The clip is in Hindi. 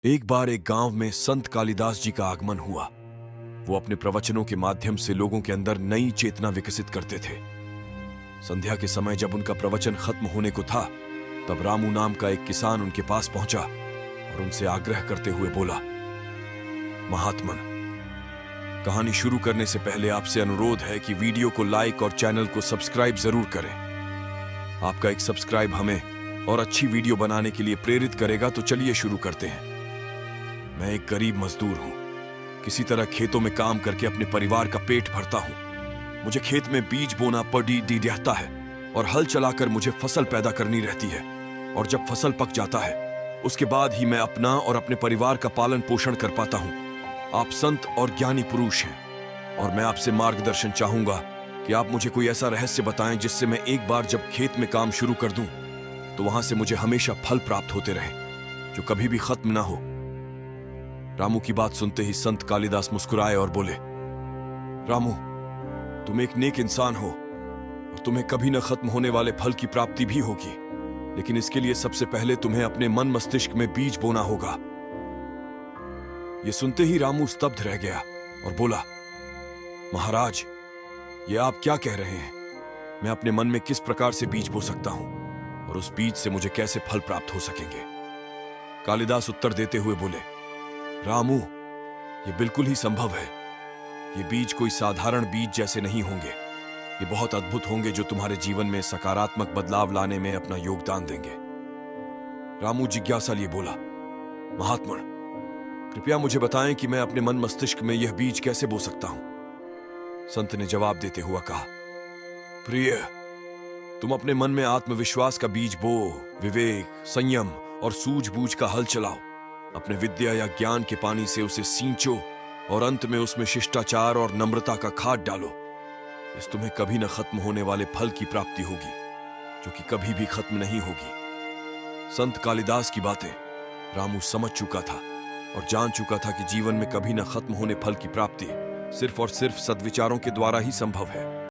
एक बार एक गांव में संत कालिदास जी का आगमन हुआ। वो अपने प्रवचनों के माध्यम से लोगों के अंदर नई चेतना विकसित करते थे। संध्या के समय जब उनका प्रवचन खत्म होने को था, तब रामू नाम का एक किसान उनके पास पहुंचा और उनसे आग्रह करते हुए बोला, महात्मन, कहानी शुरू करने से पहले आपसे अनुरोध है कि वीडियो को लाइक और चैनल को सब्सक्राइब जरूर करें। आपका एक सब्सक्राइब हमें और अच्छी वीडियो बनाने के लिए प्रेरित करेगा। तो चलिए शुरू करते हैं। मैं एक गरीब मजदूर हूं। किसी तरह खेतों में काम करके अपने परिवार का पेट भरता हूं। मुझे खेत में बीज बोना पड़ी रहता है और हल चलाकर मुझे फसल पैदा करनी रहती है। और जब फसल पक जाता है, उसके बाद ही मैं अपना और अपने परिवार का पालन पोषण कर पाता हूं। आप संत और ज्ञानी पुरुष हैं और मैं आपसे मार्गदर्शन चाहूंगा कि आप मुझे कोई ऐसा रहस्य बताएं जिससे मैं एक बार जब खेत में काम शुरू कर दूं तो वहां से मुझे हमेशा फल प्राप्त होते रहे, जो कभी भी खत्म ना हो। रामू की बात सुनते ही संत कालिदास मुस्कुराए और बोले, रामू, तुम एक नेक इंसान हो और तुम्हें कभी न खत्म होने वाले फल की प्राप्ति भी होगी, लेकिन इसके लिए सबसे पहले तुम्हें अपने मन मस्तिष्क में बीज बोना होगा। यह सुनते ही रामू स्तब्ध रह गया और बोला, महाराज, ये आप क्या कह रहे हैं? मैं अपने मन में किस प्रकार से बीज बो सकता हूं और उस बीज से मुझे कैसे फल प्राप्त हो सकेंगे? कालिदास उत्तर देते हुए बोले, रामू, ये बिल्कुल ही संभव है। ये बीज कोई साधारण बीज जैसे नहीं होंगे। ये बहुत अद्भुत होंगे, जो तुम्हारे जीवन में सकारात्मक बदलाव लाने में अपना योगदान देंगे। रामू जिज्ञासा लिए बोला, महात्मन, कृपया मुझे बताएं कि मैं अपने मन मस्तिष्क में यह बीज कैसे बो सकता हूं? संत ने जवाब देते हुआ कहा, प्रिय, तुम अपने मन में आत्मविश्वास का बीज बो, विवेक, संयम और सूझबूझ का हल चलाओ। अपने विद्या या ज्ञान के पानी से उसे सींचो और अंत में उसमें शिष्टाचार और नम्रता का खाद डालो। इस तुम्हें कभी न खत्म होने वाले फल की प्राप्ति होगी, जो कि कभी भी खत्म नहीं होगी। संत कालिदास की बातें रामू समझ चुका था और जान चुका था कि जीवन में कभी न खत्म होने फल की प्राप्ति सिर्फ और सिर्फ सद्विचारों के द्वारा ही संभव है।